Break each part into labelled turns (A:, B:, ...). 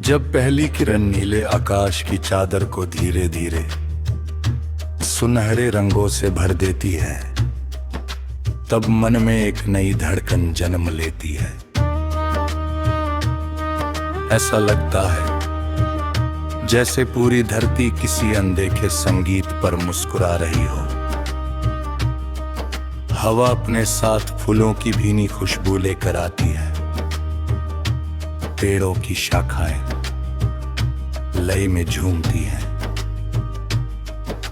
A: जब पहली किरण नीले आकाश की चादर को धीरे धीरे सुनहरे रंगों से भर देती है, तब मन में एक नई धड़कन जन्म लेती है। ऐसा लगता है जैसे पूरी धरती किसी अनदेखे संगीत पर मुस्कुरा रही हो। हवा अपने साथ फूलों की भीनी खुशबू लेकर आती है। पेड़ों की शाखाएं लय में झूमती हैं।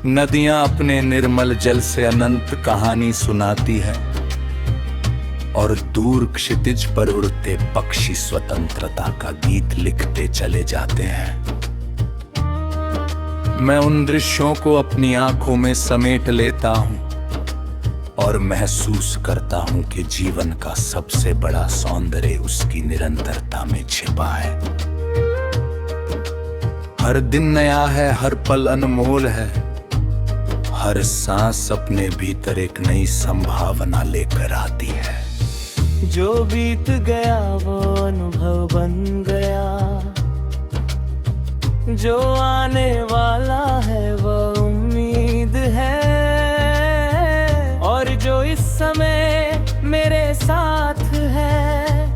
A: नदियां अपने निर्मल जल से अनंत कहानी सुनाती है और दूर क्षितिज पर उड़ते पक्षी स्वतंत्रता का गीत लिखते चले जाते हैं। मैं उन दृश्यों को अपनी आंखों में समेट लेता हूं और महसूस करता हूं कि जीवन का सबसे बड़ा सौंदर्य उसकी निरंतरता में छिपा है। हर दिन नया है, हर पल अनमोल है, हर सांस अपने भीतर एक नई संभावना लेकर आती है।
B: जो बीत गया वो अनुभव बन गया, जो आने वाला है वो उम्मीद है, और जो इस समय मेरे साथ है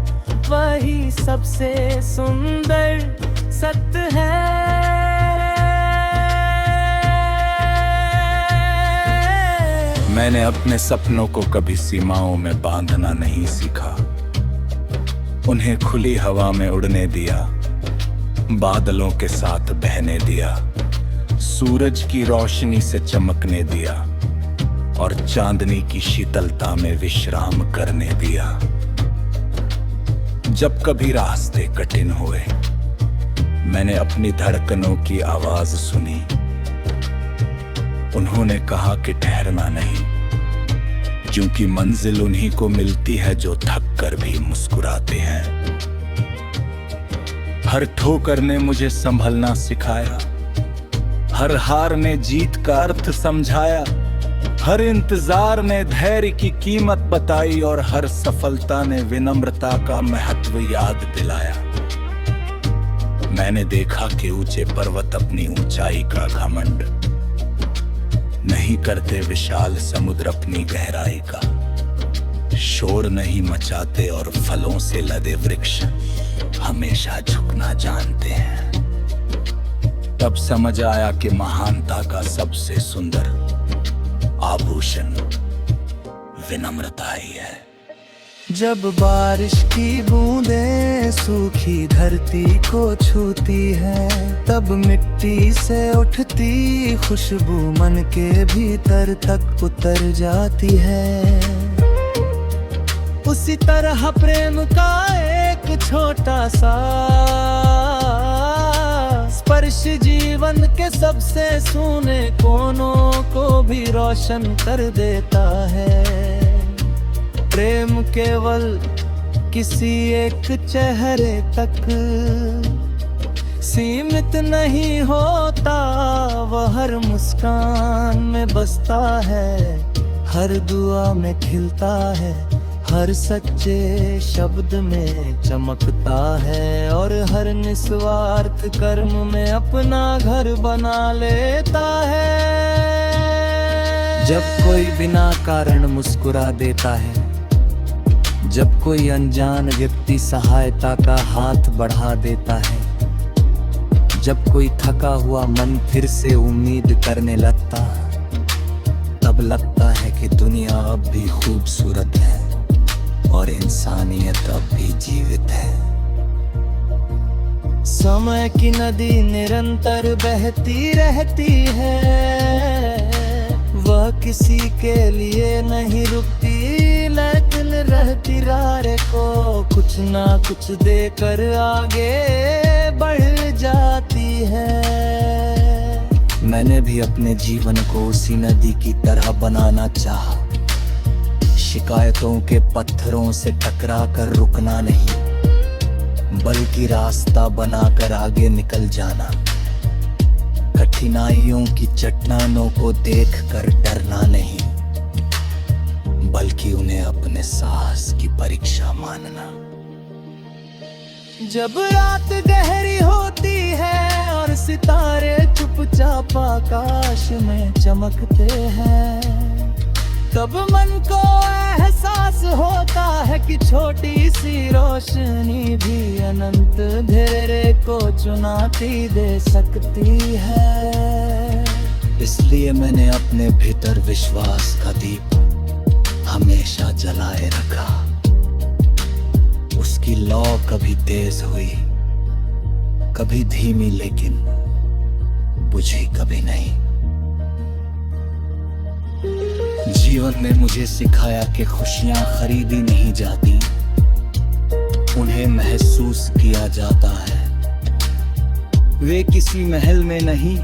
B: वही सबसे सुंदर सत्य है।
A: मैंने अपने सपनों को कभी सीमाओं में बांधना नहीं सीखा। उन्हें खुली हवा में उड़ने दिया, बादलों के साथ बहने दिया, सूरज की रोशनी से चमकने दिया और चांदनी की शीतलता में विश्राम करने दिया। जब कभी रास्ते कठिन हुए, मैंने अपनी धड़कनों की आवाज सुनी। उन्होंने कहा कि ठहरना नहीं, क्योंकि मंजिल उन्हीं को मिलती है जो थक कर भी मुस्कुराते हैं। हर ठोकर ने मुझे संभलना सिखाया, हर हार ने जीत का अर्थ समझाया, हर इंतजार ने धैर्य की कीमत बताई और हर सफलता ने विनम्रता का महत्व याद दिलाया। मैंने देखा कि ऊंचे पर्वत अपनी ऊंचाई का घमंड नहीं करते, विशाल समुद्र अपनी गहराई का शोर नहीं मचाते, और फलों से लदे वृक्ष हमेशा झुकना जानते हैं। तब समझ आया कि महानता का सबसे सुंदर आभूषण विनम्रता ही है।
B: जब बारिश की बूंदें सूखी धरती को छूती है, तब मिट्टी से उठती खुशबू मन के भीतर तक उतर जाती है। उसी तरह प्रेम का एक छोटा सा स्पर्श जीवन के सबसे सूने कोनों को भी रोशन कर देता है। प्रेम केवल किसी एक चेहरे तक सीमित नहीं होता, वह हर मुस्कान में बसता है, हर दुआ में खिलता है, हर सच्चे शब्द में चमकता है, और हर निस्वार्थ कर्म में अपना घर बना लेता है। जब कोई बिना कारण मुस्कुरा देता है, जब कोई अनजान व्यक्ति सहायता का हाथ बढ़ा देता है, जब कोई थका हुआ मन फिर से उम्मीद करने लगता, तब लगता है कि दुनिया अब भी खूबसूरत है और इंसानियत अब भी जीवित है। समय की नदी निरंतर बहती रहती है, वह किसी के लिए नहीं रुकती, लेकिन रहती राह को कुछ ना कुछ देकर आगे बढ़ जाती है। मैंने भी अपने जीवन को उसी नदी की तरह बनाना चाहा, शिकायतों के पत्थरों से टकरा कर रुकना नहीं, बल्कि रास्ता बनाकर आगे निकल जाना। कठिनाइयों की चट्टानों को देखकर डरना नहीं, बल्कि उन्हें अपने साहस की परीक्षा मानना। जब रात गहरी होती है और सितारे चुपचाप आकाश में चमकते हैं, तब मन को एहसास होता है कि छोटी सी रोशनी भी अनंत अंधेरे को चुनौती दे सकती है।
A: इसलिए मैंने अपने भीतर विश्वास का दीप हमेशा जलाए रखा। उसकी लौ कभी तेज हुई, कभी धीमी, लेकिन बुझी कभी नहीं। जीवन ने मुझे सिखाया कि खुशियां खरीदी नहीं जाती, उन्हें महसूस किया जाता है। वे किसी महल में नहीं,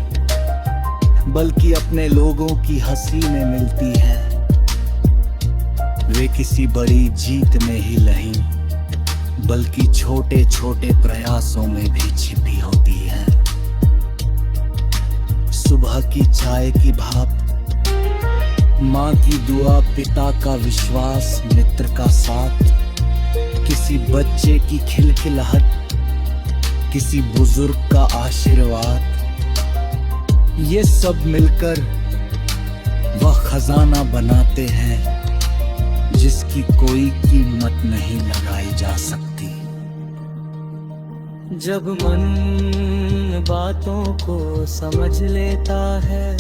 A: बल्कि अपने लोगों की हंसी में मिलती है। वे किसी बड़ी जीत में ही नहीं, बल्कि छोटे छोटे प्रयासों में भी छिपी होती है। सुबह की चाय की भाप, माँ की दुआ, पिता का विश्वास, मित्र का साथ, किसी बच्चे की खिलखिलाहट, किसी बुजुर्ग का आशीर्वाद, ये सब मिलकर वह खजाना बनाते हैं जिसकी कोई कीमत नहीं लगाई जा सकती।
B: जब मन बातों को समझ लेता है,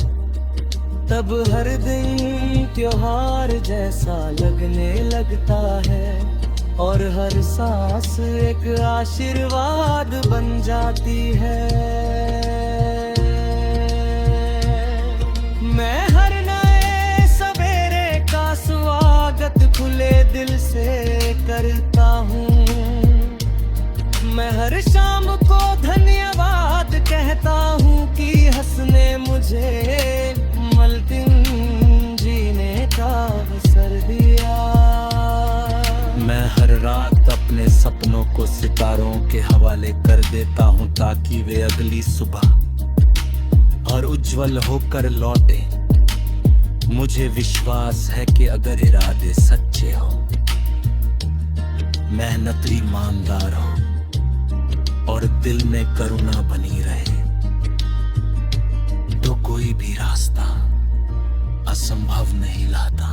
B: तब हर दिन त्योहार जैसा लगने लगता है और हर सांस एक आशीर्वाद बन जाती है। मैं हर नए सवेरे का स्वागत खुले दिल से करता हूँ। मैं हर शाम को धन्यवाद कहता हूँ कि हंसने मुझे मलकिन जीने का अवसर दिया।
A: मैं हर रात अपने सपनों को सितारों के हवाले कर देता हूँ, ताकि वे अगली सुबह और उज्जवल होकर लौटे। मुझे विश्वास है कि अगर इरादे सच्चे हो, मेहनत ईमानदार हो और दिल में करुणा बनी रहे, तो कोई भी रास्ता असंभव नहीं लाता।